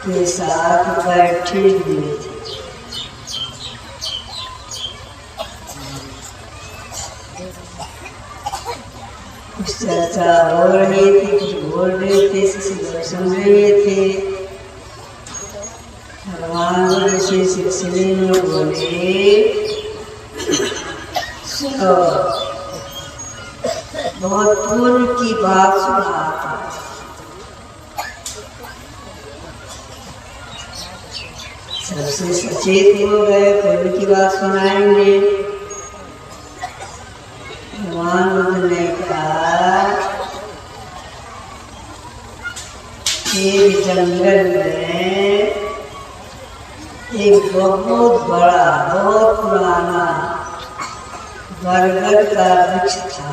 के साथ बैठे हुए थे। कुछ चर्चा हो रही थी, कुछ बोल रहे थे, सुन रहे थे। भगवान इसी सिलसिले में बोले, सुनो, बहुत पूर्व की बात सुनाता। सबसे सचेत हो गए, पूर्व की बात सुनाएंगे। भगवान बुद्ध ने कहा, एक जंगल में एक बहुत बड़ा, बहुत पुराना बरगद का वृक्ष था।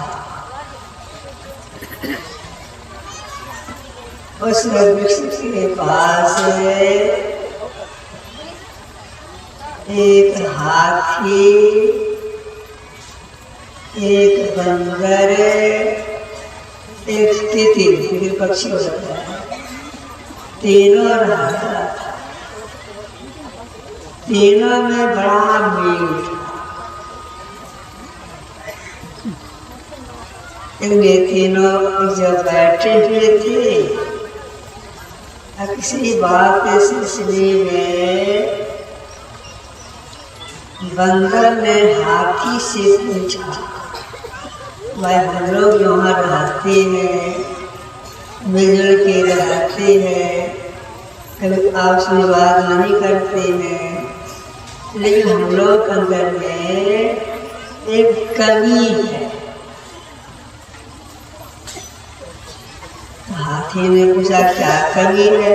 उस वृक्ष के पास एक हाथी, एक बंदर, एक तितिर पक्षी हो सकता है, तीनों रहता था। तीनों में बड़ा मेल था। इनमें तीनों जब बैठे हुए थे, किसी बात के सिलसिले में बंदर ने हाथी से पूछा, भाई हम लोग यहाँ रहते हैं, मिलजुल के रहते हैं, कभी आपस में बात नहीं करते हैं, लेकिन हम लोग के अंदर में एक कमी है। हाथी ने पूछा, क्या कमी है?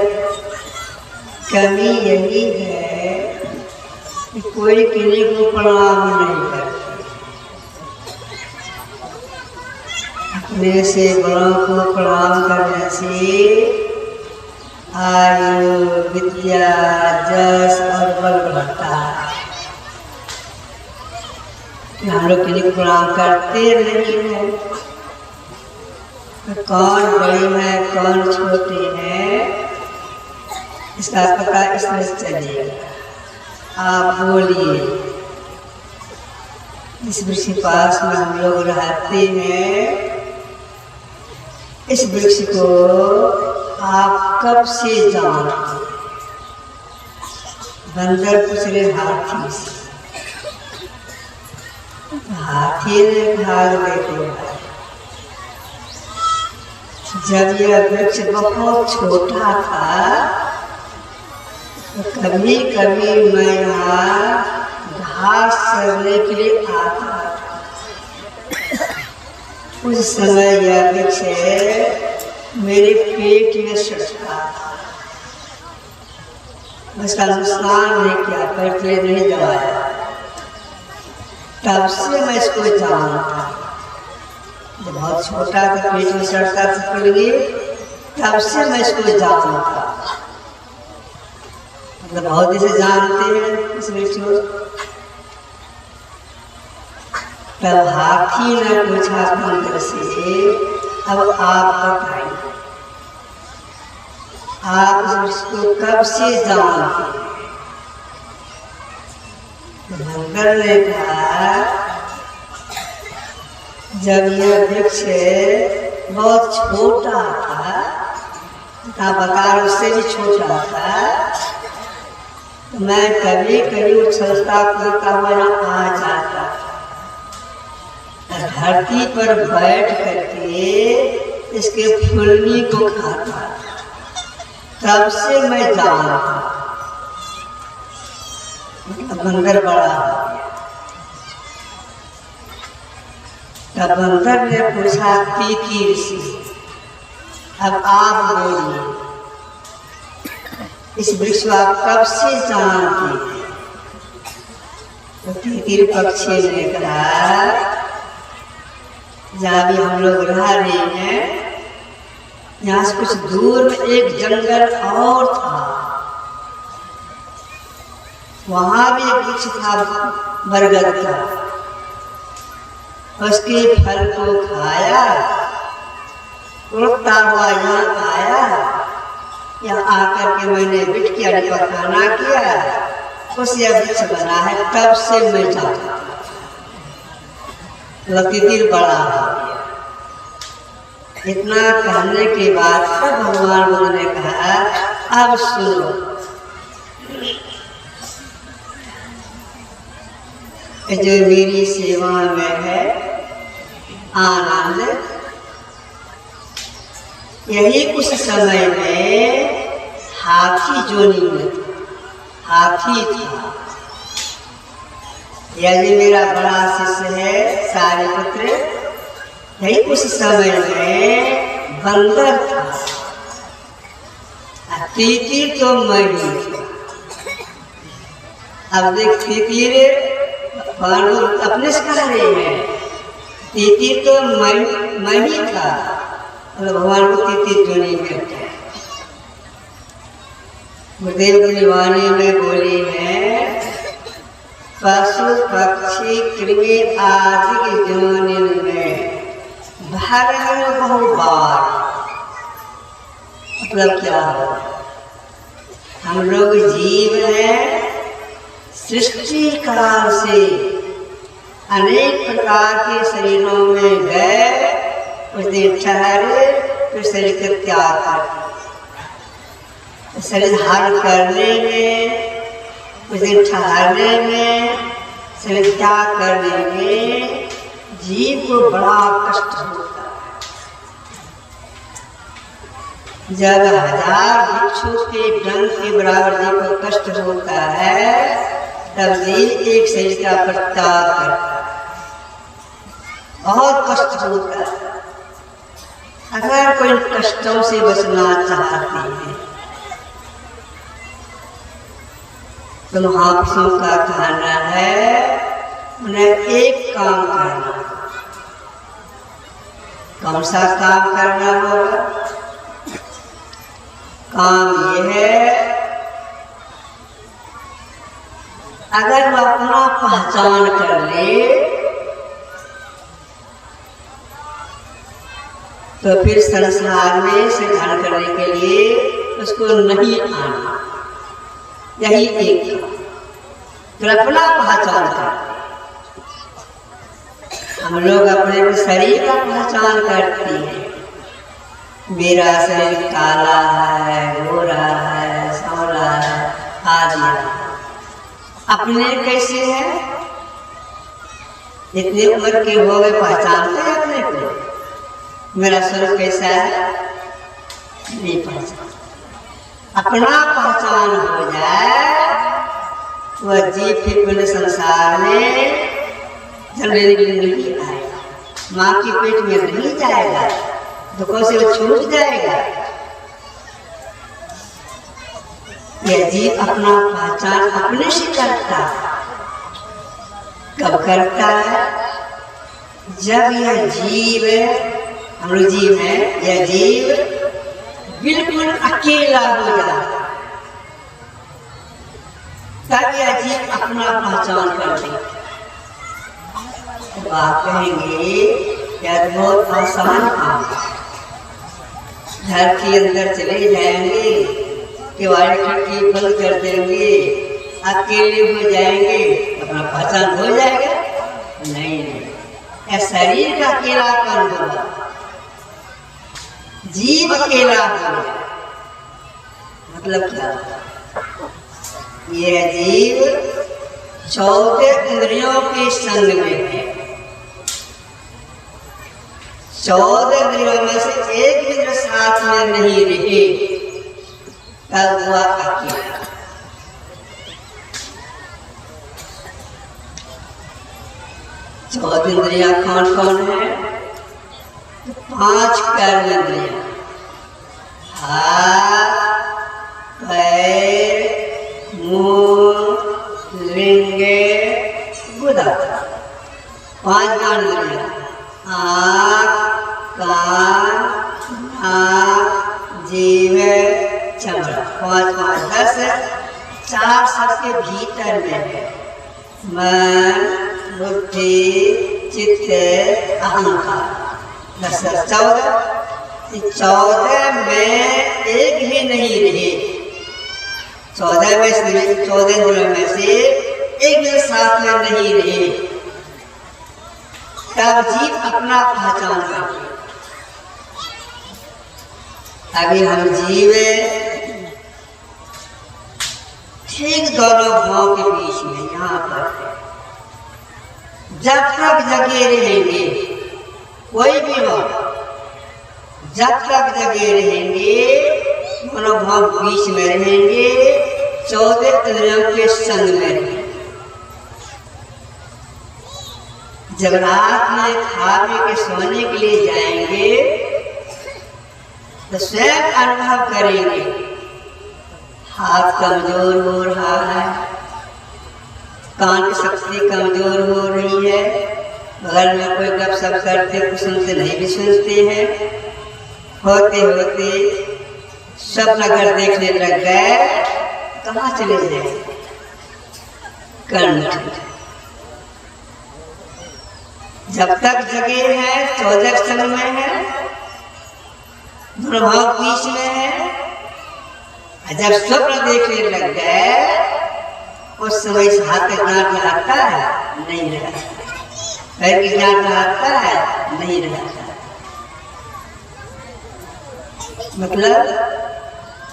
कमी यही है कि कोई किसी को प्रणाम नहीं करता, अपने से बड़ों को प्रणाम करने से आयु, विद्या, जस और बल बढ़ता है। हम लोग किसी को प्रणाम करते नहीं हैं। तो कौन बड़े हैं, कौन छोटे हैं, इसका पता इसमें चलेगा। आप बोलिए, इस वृक्ष के पास में हम लोग रहते हैं, इस वृक्ष को आप कब से जानते? बंदर पूछ रहे हाथी से। हाथी ने भाग लेते जब यह वृक्ष बहुत छोटा था तो कभी कभी मैं यहाँ घास चरने के लिए आता था। उस समय यह वृक्ष मेरे पेट में सड़ता था। उसका नुकसान नहीं किया, पेट नहीं दबाया। तब से मैं इसको जानता, जब बहुत छोटा था पेट में सड़ता था पहले, तब से मैं इसको जानता। मतलब बहुत इसे जानते हैं इस वृक्ष को। तब हाथी ने पूछा बंदर से, अब आप बताइए, आप इस वृक्ष को कब से जानते हैं? बंदर ने कहा, जब यह वृक्ष बहुत छोटा था, बकार उससे भी छोटा था, तो मैं कभी कभी उछलता कूदता हुआ आ जाता था। धरती पर बैठ करके इसके फुलनी को खाता। तब से मैं जानता। बंदर बड़ा हो गया। तब बंदर ने पूछा तीतीर से, अब आप बोलिए, इस वृक्ष को आप कब से जानते हैं? तो तीतीर पक्षी ने कहा, जहाँ भी हम लोग रह रहे हैं, यहाँ से कुछ दूर में एक जंगल और था। वहां भी एक वृक्ष था बरगद का। उसके फल को खाया, उड़ता हुआ यहाँ आया। यहाँ आकर के मैंने बिटकिया पकाना किया, उस यह वृक्ष बना है। तब से मैं जानता। तीतीर बड़ा हो गया। इतना कहने के बाद तब भगवान बुद्ध ने कहा, अब सुनो, जो मेरी सेवा में है आनंद, यही उस समय में हाथी जोनी में था, हाथी था। यह जो मेरा बड़ा शिष्य है सारिपुत्र, यही उस समय में बंदर था। तीतीर तो मैं ही था। अब देख, तीतीर अपने से कह रहे हैं, तीतीर तो मैं ही था। भगवान को तीतीर जोनी में था। गुरुदेव की वाणी में बोली है, पशु पक्षी कृमि आदि की जोनि में भर बहुबार। मतलब क्या हो, हम लोग जीव हैं, सृष्टि काल से अनेक प्रकार के शरीरों में गए, कुछ दिन ठहरे, फिर शरीर का त्याग कर, शरीर धारण करने में, कुछ दिन ठहरने में, शरीर त्याग करने में जीव को बड़ा कष्ट होता है। जब 1000 भिक्षु के डंक के बराबर जीव को कष्ट होता है, तब जीव एक शरीर का परित्याग करता है। बहुत कष्ट होता है। अगर कोई कष्टों से बचना चाहते हैं तो महापुरुषों का कहना है, उन्हें एक काम करना। कौन सा काम करना होगा? काम यह है, अगर वो अपना पहचान कर ले तो फिर संसार में से धारण करने के लिए उसको नहीं आना। यही एक तो अपना पहचान करते। हम लोग अपने शरीर का पहचान करते हैं। मेरा शरीर काला है, गोरा है, सांवला है, आदि। अपने कैसे है? जितनी उम्र के हो गए पहचानते हैं अपने को। मेरा स्वरूप कैसा है? नहीं पहचान। अपना पहचान हो जाए वह जीव फिर पूरे संसार में जन्म लेने के लिए नहीं आएगा, माँ के पेट में नहीं जाएगा, दुखों से वो छूट जाएगा। यह जीव अपना पहचान अपने से करता है। कब करता है? जब यह जीव, हम लोग जीव है, यह जीव बिल्कुल अकेला हो जाता, तब यह जीव अपना पहचान कर लेता। तो आप कहेंगे यह बहुत आसान काम है, घर के अंदर चले जाएंगे, किवाड़ खिड़की बंद कर देंगे, अकेले हो जाएंगे, अपना पहचान हो जाएगा? नहीं, यह शरीर का अकेलापन होगा, जीव अकेला होगा। मतलब क्या? यह जीव 14 इंद्रियों के संग में है। 14 इंद्रियों में से एक इंद्र साथ में नहीं रहे तब हुआ अकेला। चौदह इंद्रियां कौन कौन है? 5 कर्म इंद्रियां, हाथ, पैर, मुंह, लिंग, गुदा। 5 ज्ञान इंद्रियां, आँख, कान, नाक, जीभ, चमड़ा। 5 5 10, 4 सबके भीतर में है, मन, बुद्धि, चित्त, अहंकार। 10 14। 14 में एक भी नहीं रहे, 14 में से 14 दिनों में से एक भी साथ में नहीं रहे, तब जीव अपना पहचान करते। अभी हम जीव ठीक दोनों भाव के बीच में यहाँ पर जब तक जगे रहेंगे, कोई भी हो, जब तक जगे रहेंगे मनोभाव बीच में रहेंगे, 14 इंद्रियों के संग में रहेंगे। जब रात में खा पी के सोने के लिए जाएंगे तो स्वयं अनुभव करेंगे हाथ कमजोर हो रहा है, कान की शक्ति कमजोर हो रही है, बगल में कोई गपशप करते कुछ सुनते नहीं भी सुनते हैं, होते होते स्वप्न अगर देखने लग गए कहाँ चले जाए? कर्म। जब तक जगे हैं 14 संग में है, प्रभाव बीच में है, जब स्वप्न देखने लग गए उस समय इस हाथ का ज्ञान लगाता है? नहीं लगाता। पैर की ज्ञान लगाता है? नहीं लगाता। मतलब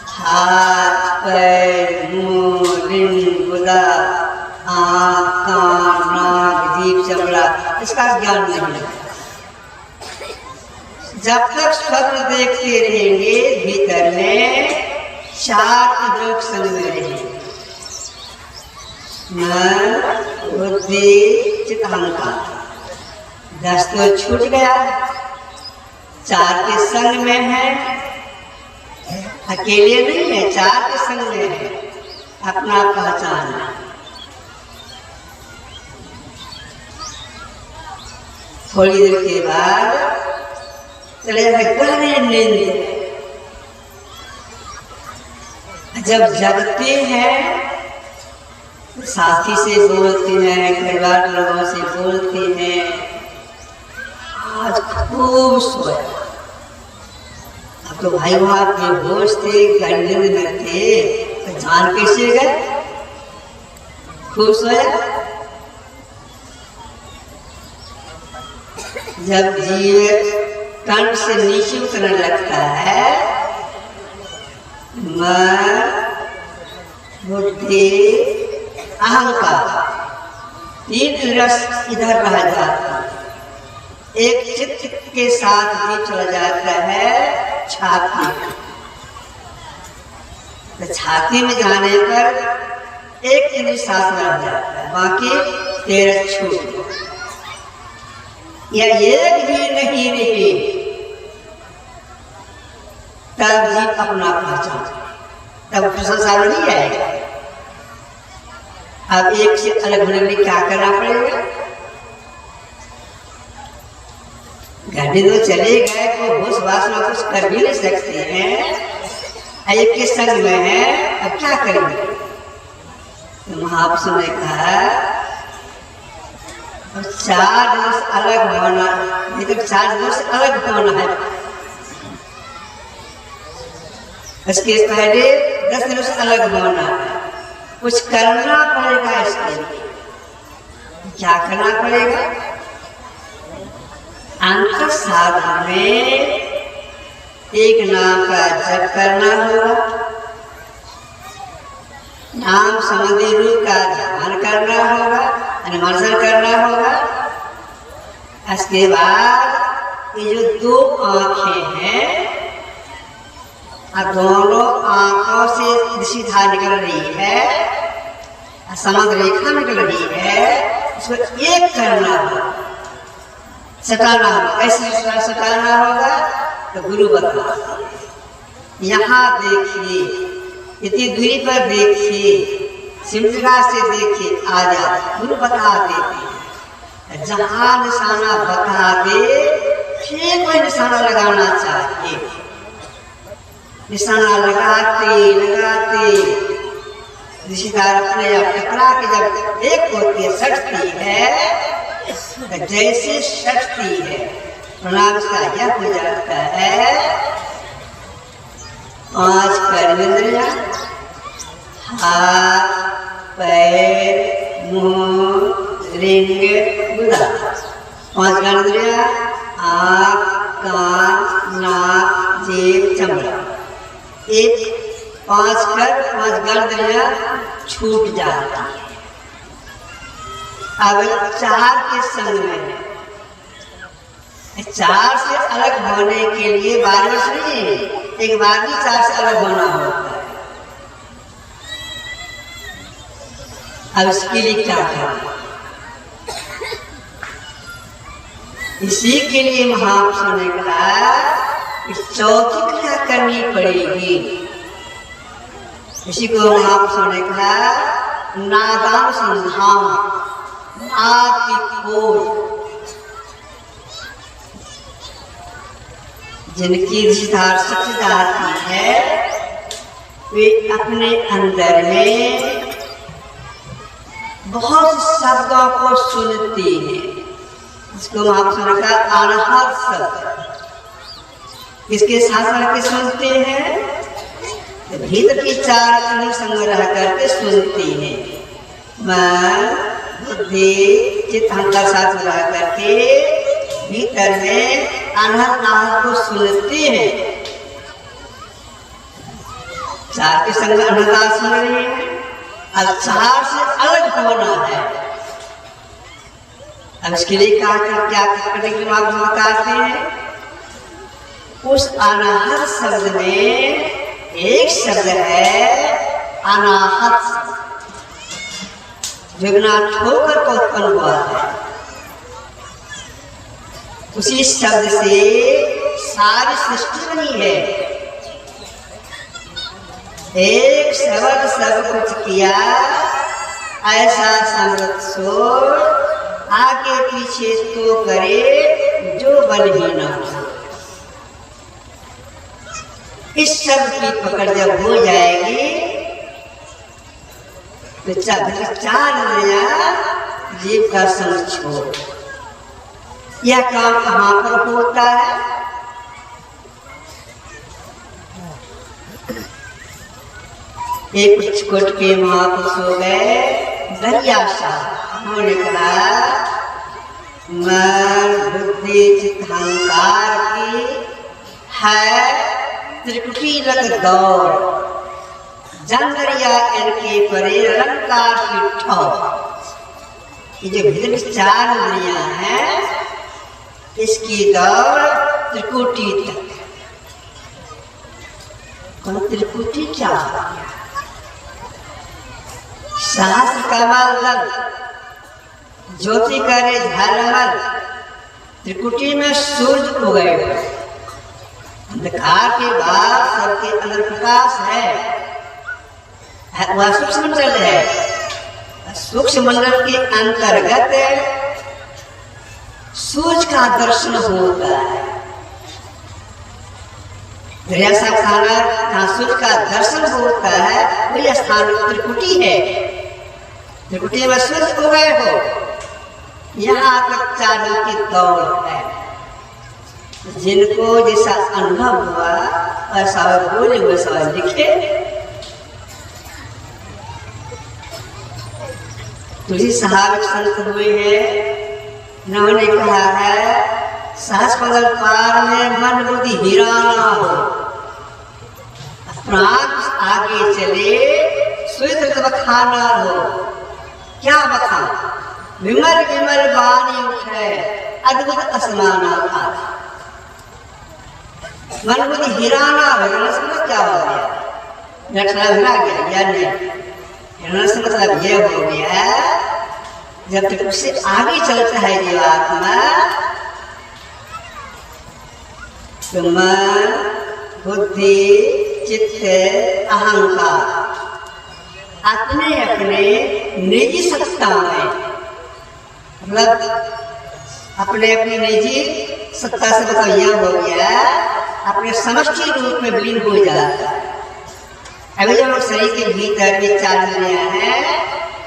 हाथ, पैर, मुंह, लिंग, गुदा, आँख, कान, नाक, जीभ, चमड़ा, इसका ज्ञान नहीं लगता। जब तक स्वप्न देखते रहेंगे भीतर में 4 इंद्रियों के संग में रहेंगे, मन, बुद्धि, चित्त, अहंकार। 10 तो छूट गया, 4 के संग में है, अकेले नहीं है, 4 के संग में है, अपना पहचान है। थोड़ी देर के बाद चले जाए गहरे नींद। जब जगते हैं साथी से बोलते हैं, परिवार लोगों से बोलते हैं, आज खूब सोया। अब तो भाई वहाँ बेहोश थे, गंदे में थे, तो जान कैसे गए? खूब सोया। जब जीव कंठ से नीचे उतरने लगता है, मन, बुद्धि, अहंकार 3 रस इधर रह जाता है, एक चित्त के साथ भी चला जाता है छाती। तो छाती में जाने पर एक इंद्र साथ रह जाता है, बाकी 13 छूट या एक भी नहीं रही, तब जीव अपना पहचान, तब संसार नहीं आएगा। अब एक से अलग होने के लिए क्या करना पड़ेगा? घंटे तो चले गए तो होश वासना कुछ कर भी नहीं सकते हैं, एक के संग में है, अब क्या करेंगे? तो महापुरुषों ने कहा 4 दिनों से अलग होना, लेकिन 4 दिनों से अलग होना है, इसके पहले 10 दिनों से अलग होना है, कुछ करना पड़ेगा। इसके लिए क्या करना पड़ेगा? अंतर साधन में एक नाम का जप करना होगा, नाम संबंधी रूप का ध्यान करना होगा, अनुमर्शन करना होगा। इसके बाद ये जो 2 आंखें हैं, दोनों आंखों से दिशा निकल रही है, समग्र रेखा निकल रही है, इसको एक करना होगा, सटाना होगा। कैसे सटाना होगा? तो गुरु बता, यहाँ देखिए, इतनी दूरी पर देखिए, सिमटिका से देखिए, आ जाए, गुरु बता देते। जहाँ निशाना बता दे, फिर कोई निशाना लगाना चाहिए। निशाना लगाते लगाते दिशेदार अपने आप टकरा के जब एक होती है, सटती है, जैसे सटती है, प्रणाम का यह हो जाता है 5 कर्मेंद्रियां, हाथ, पैर, मुंह, रिंग, गुदा, 5 कर्मेंद्रियां, आँख, कान, नाक, जीभ, चमड़ा, एक 5 कर्मेंद्रियां छूट जाती है। अब 4 के संग में, 4 से अलग होने के लिए बार बार सुनिए, एक बार भी 4 से अलग होना होता है। अब इसके लिए क्या करना? इसी के लिए महापुरुषों ने कहा कि चौथी क्रिया करनी पड़ेगी। इसी को महापुरुषों ने कहा नादान संधान, आपकी खोज, जिनकी दिशा सच जाती है, वे अपने अंदर में बहुत शब्दों को सुनती हैं। इसको महापुरुषों ने कहा अनहद शब्द, किसके साथ रह के सुनते हैं? भीतर की 4 इंद्रिय संग्रह करके सुनती हैं। मन, बुद्धि, चित्त, अहंकार साथ रह करके भीतर में अनहद नाम को सुनती हैं। 4 के संग अनहद सुन रहे हैं। अब 4 से अलग होना है। अब इसके लिए क्या करने की बात बताते हैं? उस अनाहत शब्द में एक शब्द है अनाहत, जो बिना ठोकर को उत्पन्न हुआ है। उसी शब्द से सारी सृष्टि बनी है। एक शब्द सब कुछ किया, ऐसा समृद्ध सोच, आगे पीछे तो करे जो बन ही ना हो। इस शब्द की पकड़ जब हो जाएगी तो 4 इंद्रियां जीव का संग छोड़। यह काम कहाँ पर होता है? एक कुछ के महापुरुष हो गए दरियाशा, उन्होंने कहा मन, बुद्धि, चित्त, अहंकार की है त्रिकुटी रत दौड़, जंगरिया इनके परे रंकार की ठोर। ये जो भीतर 4 इंद्रियां हैं, इसकी दौड़ त्रिकुटी तक। त्रिकुटी क्या हो गया? सहस्र कमल ज्योति करे झलमल, त्रिकुटी में सूर्य उगे। अंधकार के बाद सबके अंदर प्रकाश है, वह सूक्ष्म मंडल है। सूक्ष्म मंडल के अंतर्गत सूर्य का दर्शन होता है। ऐसा खाना जहाँ सूर्य का दर्शन होता है वही स्थान त्रिकुटी है। त्रिकुटी में सूर्य उगे हो, यहाँ तक चारों की दौड़ है। जिनको जैसा अनुभव हुआ ऐसा बोले वैसा लिखे। तुलसी साहब संत हुए हैं, उन्होंने कहा है सहस पगल पार में मन बुद्धि हिराना हो, प्राण आगे चले स्वीकृत बखाना हो। क्या बखान? विमल विमल वाणी उठे अद्भुत असमाना आधा। मन बुद्धि हिराना हो, समझ क्या हो गया? नटना हिरा गया या नहीं? मतलब ये हो गया जब तक उससे आगे चलता है जीवात्मा तो मन बुद्धि चित्त अहंकार अपने अपने निजी सत्ता में, मतलब अपने अपने निजी सत्ता से मतलब यह हो गया अपने समष्टि रूप में विलीन हो जाता है। अभी जो शरीर के भीतर ये चार इंद्रियां हैं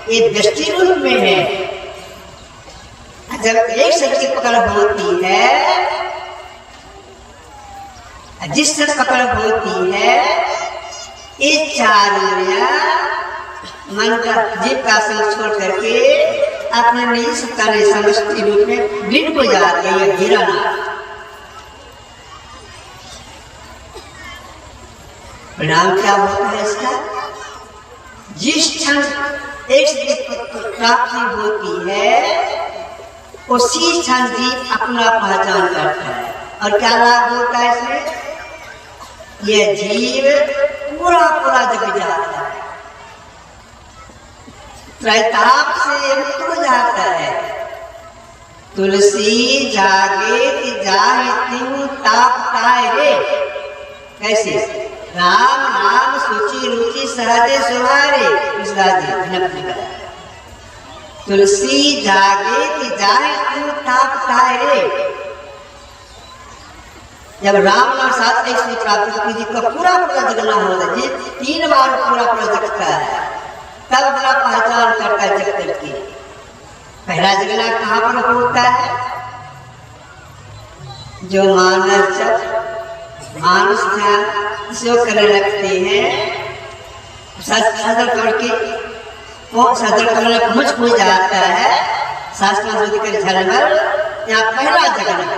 ये व्यष्टि रूप में है। जब एक शरीर की पकड़ होती है, जिस से पकड़ होती है ये चार इंद्रियां मन का जीव का संग छोड़ करके अपने निजी सत्ता ने समष्टि रूप में विलीन हो जाती है। गिराना परिणाम क्या होता है इसका? जिस क्षण एक प्राप्ति होती है उसी क्षण जीव अपना पहचान करता है। और क्या लाभ होता है इसमें? यह जीव पूरा पूरा जग जाता है, त्रैताप से मुक्त हो जाता है। तुलसी जागे जाए तिहु ताप ताए रे। कैसे? राम नाम सुचि रुचि सहजे सुहारे। तुलसी जागे कि जाए तिहु ताप ताए रे। जब राम नाम साथ एक से प्राप्त जी का पूरा पूरा जगना होता है, 3 बार पूरा पूरा जगता है तब बड़ा पहचान करता है जग करके। पहला जगना कहाँ पर होता है? जो मानस मानस जो करने लगते हैं सदर करके सदर करने पहुँच हो जाता है। शास्त्र कर झलमल यहाँ पहला जगना,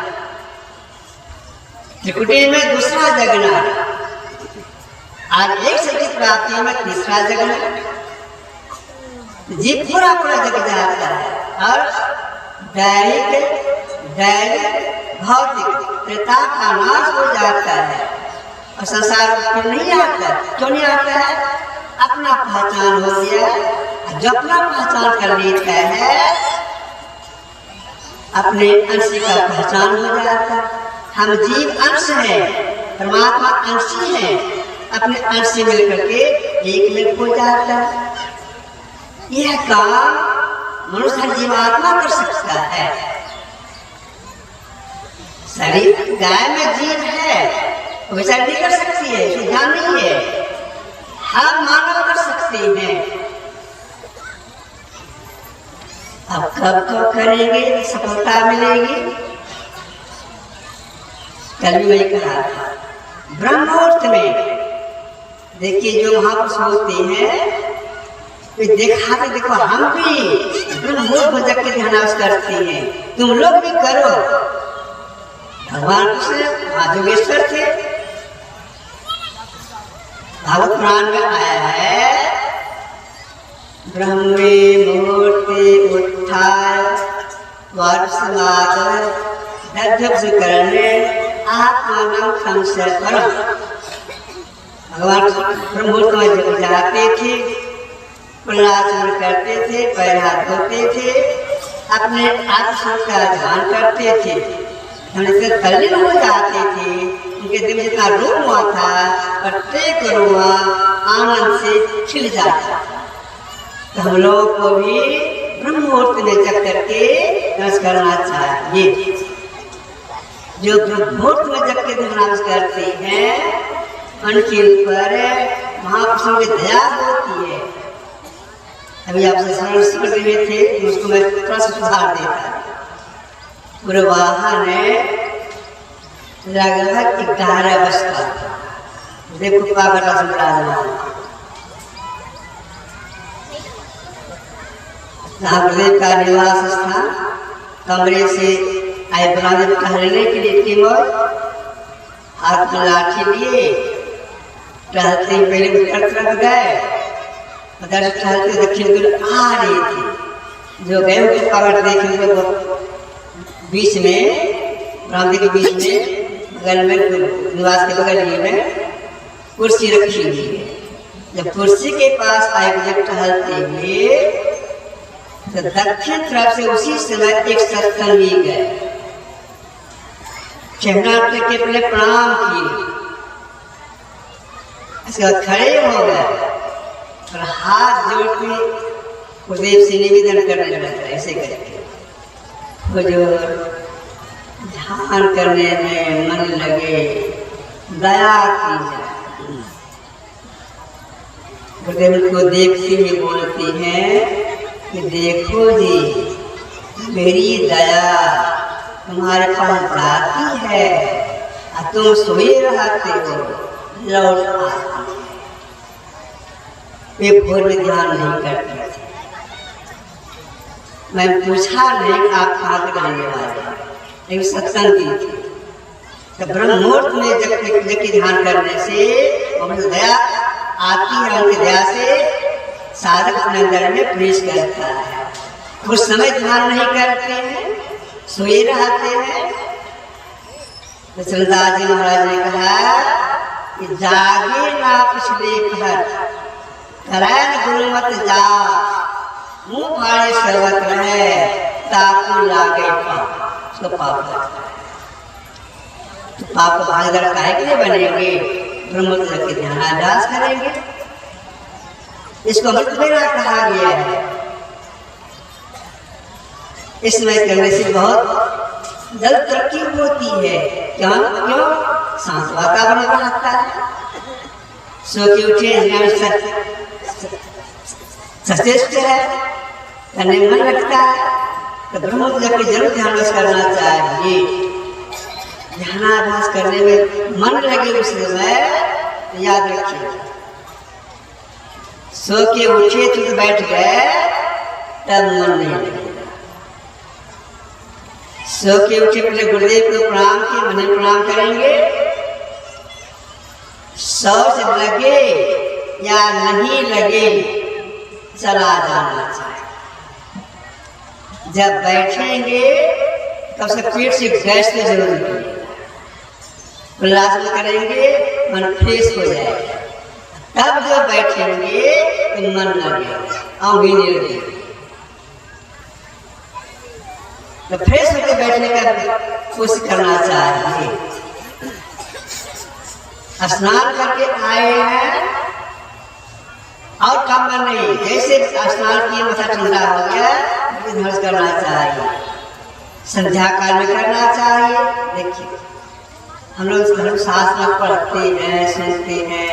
त्रिकुटी में दूसरा जगना और एक शक्ति प्राप्ति में तीसरा जगना। जीव पूरा पूरा जग जाता है और दैहिक भौतिक त्रेता का नाश हो जाता है और संसार फिर नहीं आता। क्यों नहीं आता है? अपना पहचान हो गया। जो अपना पहचान कर लेता है अपने अंश का पहचान हो जाता है। हम जीव अंश है, परमात्मा अंशी है, अपने अंश से मिलकर के एक में हो जाता है। यह काम मनुष्य जीवात्मा कर सकता है। शरीर गाय में जीव है वो बेचारी नहीं कर सकती है, इसको ध्यान नहीं है। हम मानव कर सकते हैं। अब कब तो करेंगे सफलता मिलेगी? कल भी मैं कहा ब्रह्मोत्त में देखिए जो महापुरुष होते हैं देखा तो देखो हम भी ब्रह्मोत्त में जग के ध्यान करते हैं, तुम लोग भी करो। भगवान कृष्ण महायोगेश्वर थे। भागवत पुराण में आया है ब्रह्मे मूर्ति उत्थान वर्षमागम दध्यक्ष करने आत्मानं संशय परम। भगवान ब्रह्ममुहूर्त में जब जाते थे, कुलासन करते थे, पैर हाथ धोते थे, अपने आत्मा का ध्यान करते थे, हमने तल्लीन हो जाते थे। उनके दिल में जितना रोमा था, प्रत्येक रोमा आनंद से खिल जाता। तो हम लोग को भी ब्रह्म मुहूर्त में जग करके नमस्कार करना चाहिए। जो ब्रह्म मुहूर्त में जग के नमस्कार करते हैं, उनके ऊपर महापुरुषों की दया होती है। अभी आपसे स्मरण कर रहे थे, उसको मैं थोड़ा सा सुधार देता। गुरुवाहा ने लगभग 11 वर्ष का देखो पागल विराजमान गुरुदेव का निवास स्थान, कमरे से आए बुलाने टहलने के लिए टीमर हाथ में लाठी लिए टहलते ही पहले तरफ गए, उधर टहलते दक्षिण की आ रही थी। जो गए उनके पकड़ देखेंगे वो बीच में रामदेव के बीच में बगल में निवास के बगल में कुर्सी रखी हुई है। जब कुर्सी के पास आए जब टहलते हुए तो दक्षिण तरफ से उसी समय एक सत्संगी गए, चेहरा के अपने प्रणाम किए, इसके बाद खड़े हो गए और हाथ जोड़ के गुरुदेव से निवेदन करने लगा। ऐसे करके ध्यान करने में मन लगे, दया की जाए। गुरुदेव को देखते ही बोलती हैं कि देखो जी, मेरी दया तुम्हारे पास जाती है और तुम सोए रहते हो, लौट आती है। वे भोर में ध्यान नहीं करते थे। मैं पूछा नहीं आप कहाँ तक रहने वाले, लेकिन सत्संग की थी। तो ब्रह्म मुहूर्त में जब ध्यान करने से दया आती है, उनकी दया से साधक अपने अंदर में प्रवेश करता है। उस समय ध्यान नहीं करते हैं, सोए रहते हैं। तो चंद्रदास जी महाराज ने कहा कि जागे ना पिछले घर, करैन गुरुमत जा, मुँह फाड़े सर्वत रहे, ताकू लागे पाप। उसको पाप लगता है। तो पाप भागीदार काहे के लिए बनेंगे? ब्रह्मचर्य के ध्यानाभ्यास करेंगे। इसको अमृत मेरा कहा गया है। इसमें करने से बहुत जल्द तरक्की होती है। क्यों? शांत वातावरण रहता है, सो के उठे सचेष्ट है, करने में मन लगता है। तो ब्रह्मचर्य की जरूर ध्यान करना चाहिए। ध्यानाभ्यास करने में मन लगे उस समय, याद रखिए। सो के उठे तो बैठ गए, तब मन नहीं लगेगा। सो के उठे पहले गुरुदेव को प्रणाम किए, मन प्रणाम करेंगे। सौ से लगे या नहीं लगे, चला जाना चाहिए। जब बैठेंगे तब से पेट से गैस की जरूरत नहीं, उल्लास करेंगे, मन फ्रेश हो जाएगा। तब जो बैठेंगे तो मन लगेगा, आँगी नहीं लगेगी। तो फ्रेश होकर बैठने का कोशिश करना चाहिए। स्नान करके आए हैं और काम नहीं, जैसे स्नान किए माथा ठंडा हो गया, ध्यान करना चाहिए। संध्या काल में करना चाहिए। देखिए हम लोग धर्मशास्त्र में पढ़ते हैं, सुनते हैं,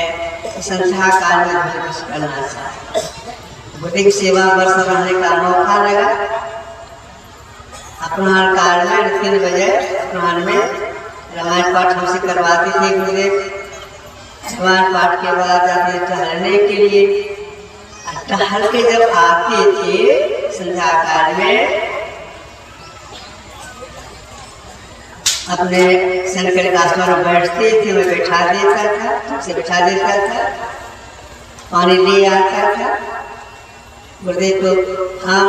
संध्या काल में ध्यान करना चाहिए। बुद्धि की सेवा वर्ष रहने का मौका लगा। अपराह्न काल में 3 बजे अपराह्न में रामायण पाठ हमसे करवाते थे गुरुदेव। रामायण पाठ के बाद जाते टहलने के लिए, टहल के जब आते थे संध्या काल में, अपने शंकर के आसमान में बैठते थे, मैं बैठा देता था, उसे बैठा देता था, पानी ले आता था। गुरुदेव को हम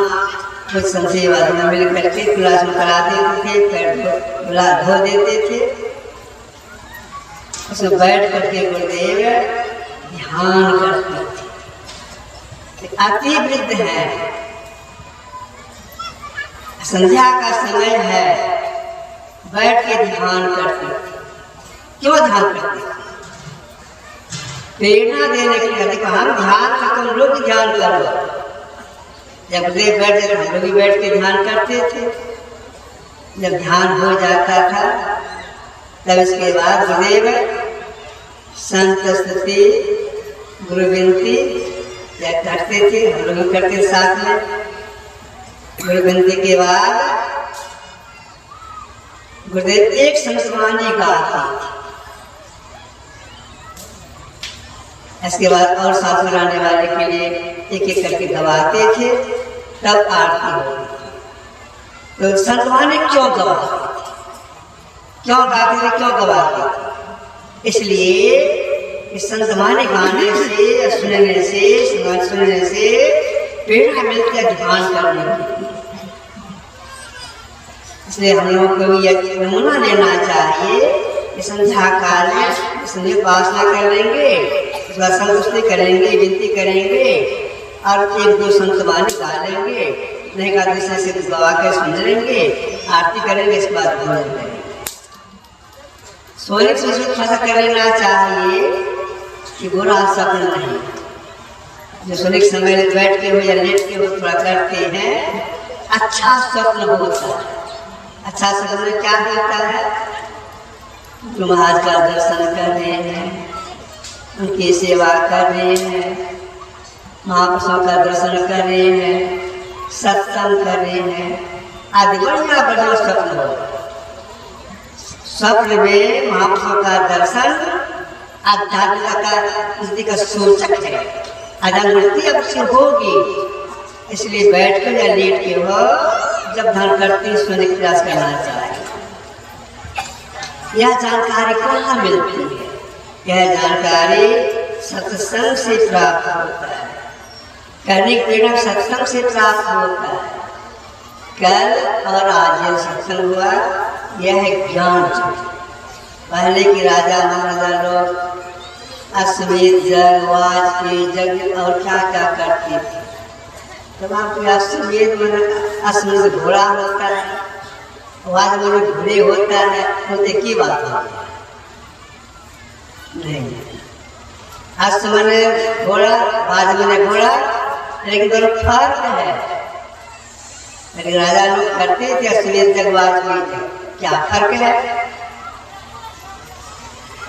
कुछ संशय वाले में मिल करके क्लास में करा देते थे, पैर धो देते थे। उसमें बैठ करके गुरुदेव ध्यान करती थी। अति वृद्ध है, संध्या का समय है, बैठ के ध्यान करती थी। क्यों ध्यान करती थी? प्रेरणा देने के लिए। देखो हम ध्यान से तुम लोग ध्यान करो। जब देव बैठ जाते हम लोग भी बैठ के ध्यान करते थे। जब ध्यान हो जाता था तब इसके बाद गुरुदेव संत स्तुति गुरु विनती या करते थे, हम लोग भी करते थे साथ में। गुरु विनती के बाद गुरुदेव एक संस्वानी गाते थे। इसके बाद और साथ में आने वाले के लिए एक एक करके गवाते थे, तब आरती होती थी। तो संतवानी क्यों गवाते थे? क्यों गाते थे, क्यों गवाते थे? इसलिए कि संतवानी गाने से, सुनने से प्रेरणा मिलती है ध्यान करने की। इसलिए हम लोगों को भी यह नमूना लेना चाहिए कि संध्या काल में इसमें उपासना कर लेंगे, उसका संतुष्टि करेंगे, विनती करेंगे और एक दो संतवानी गा लेंगे, नहीं का दूसरे से गवा कर सुन लेंगे, आरती करेंगे, इसके बाद भोजन करेंगे। सोने से थोड़ा सा कर लेना चाहिए कि बुरा सपन नहीं। जो सोने के समय बैठ के हो या लेट के हो थोड़ा करते हैं, अच्छा स्वप्न होता है। अच्छा स्वप्न में क्या होता है? जो महाराज का दर्शन कर रहे हैं, उनकी सेवा कर रहे हैं, महापुरुषों का दर्शन कर रहे हैं, सत्संग कर रहे हैं, आदि बढ़िया बढ़िया स्वप्न हो। स्वप्न में महापुरुषों का दर्शन आध्यात्मिकता का सूचक है। अजागृति अब से होगी, इसलिए बैठ कर या लेट के हो जब ध्यान करते सोने का प्रयास करना चाहिए। यह जानकारी कहाँ मिलती है? यह जानकारी सत्संग से प्राप्त होता है। करने की प्रेरणा सत्संग से प्राप्त होता है। कल और आज यह सत्संग हुआ, यह है ज्ञान। पहले के राजा महाराजा लोग अश्वमेध यज्ञ, वाजपेयी यज्ञ और क्या क्या करते थे। जब आपको अश्वमेध में अश्वमेध घोड़ा होता है, वाज में घोड़े होता है, होते की बात होती है? नहीं, अश्व घोड़ा, वाज में घोड़ा, लेकिन दोनों फर्क है। लेकिन राजा लोग करते थे अश्वमेध यज्ञ, वाजपेयी यज्ञ, क्या फर्क है?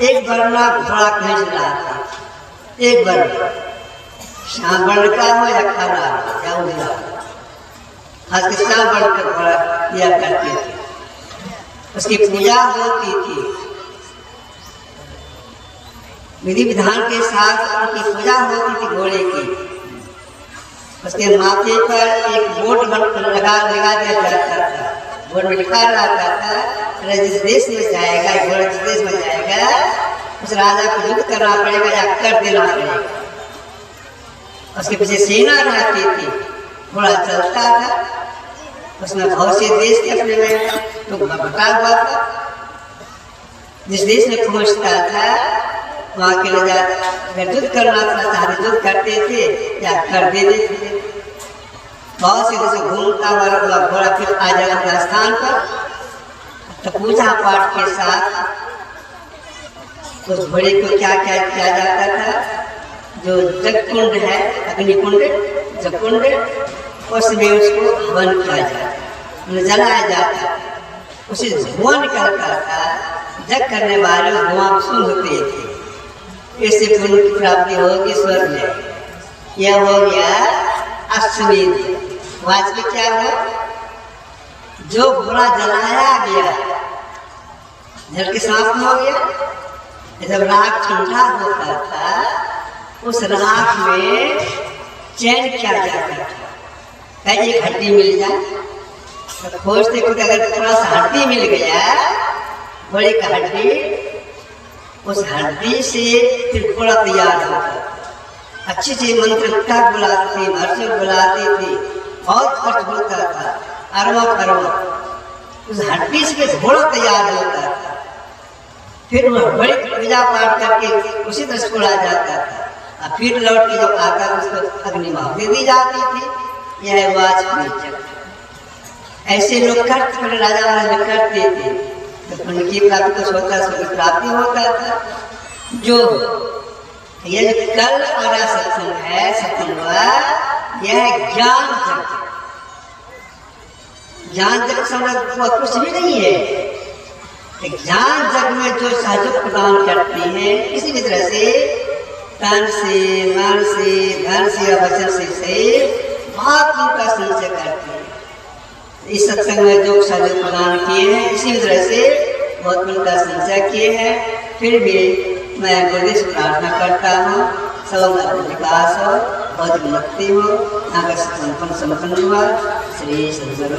एक वर्ण घोड़ा खींच रहा था, एक वर्ण श्याम वर्ण का हो या काला या उजला, आज के श्याम वर्ण का घोड़ा किया करते थे। उसकी पूजा होती थी, विधि विधान के साथ उनकी पूजा होती थी घोड़े की। उसके माथे पर एक बोर्ड लगा दिया जाता था, बोर्ड में लिखा रहता था जिस देश में जाएगा, घोड़ा जिस देश में जाएगा उस राजा को युद्ध करना पड़ेगा या कर देना पड़ेगा। उसके पीछे सेना रहती थी, घोड़ा चलता था, उसमें बहुत से देश थे अपने में, तो बटा हुआ था। जिस देश में पहुंचता था वहाँ के राजा अगर युद्ध करना था युद्ध करते थे या कर देते थे। बहुत से देश घूमता हुआ घोड़ा फिर आ जाता स्थान पर, तो पूजा पाठ के साथ उस घोड़े को क्या क्या किया जाता था? जो जगकुंड है, अग्निकुंड, जगकुंड, उसमें उसको हवन किया जाता, उन्हें जलाया जाता, उसे धुआं निकलता था। जग करने वाले धुआं सूंघते थे, इससे पुण्य की प्राप्ति होगी स्वर्ग में। यह हो गया अश्वमेध। वाजपेयी क्या है? जो घोड़ा जलाया गया जल के समाप्त हो गया। जब राख ठंडा होता था उस राख में चैन किया जाता था। एक हड्डी मिल जाए तो खोजते खोजते अगर थोड़ा सा हड्डी मिल गया, घोड़े का हड्डी, उस हड्डी से फिर घोड़ा तैयार होता। अच्छी सी मंत्र बुलाते थे, भरसक बुलाते थे, बहुत खर्च होता था, अरबों खरबों। उस हड्डी से घोड़ा तैयार होता था। फिर वह बड़ी पूजा पाठ करके उसी तरह छोड़ा जाता था। और फिर लौट के जब आकर उसको अग्निमाहुति दी जाती थी। यह वाजपेयी जगह ऐसे लोग करते राजा महाराज करते थे तो पुण्य की प्राप्ति कुछ होता, सुख प्राप्ति होता था। जो ये कल और सत्संग है, सत्संग यह ज्ञान जग, ज्ञान जग समझ कुछ भी नहीं है। ज्ञान जग में जो सहयोग प्रदान करती है किसी भी तरह से, तन से, मन से, धन से या वचन से महात्मा का संचय करती है। इस सत्संग में जो सहयोग प्रदान किए हैं इसी तरह से बहुत पुण्य का संचय किए हैं। फिर भी मैं गुरुदेव से प्रार्थना करता हूँ सबका विकास हो, बहुत उन्नति हो, यहाँ का संपन्न हुआ। श्री सद्गुरु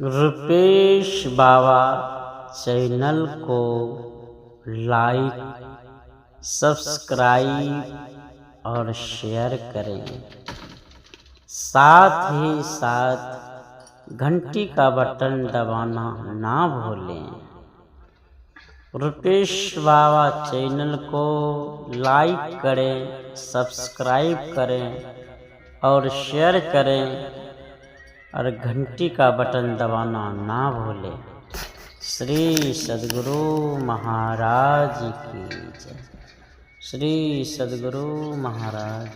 रुपेश बाबा चैनल को लाइक, सब्सक्राइब और शेयर करें। साथ ही साथ घंटी का बटन दबाना ना भूलें। रुपेश बाबा चैनल को लाइक करें, सब्सक्राइब करें और शेयर करें और घंटी का बटन दबाना ना भूलें। श्री सद्गुरु महाराज की जय। श्री सद्गुरु महाराज।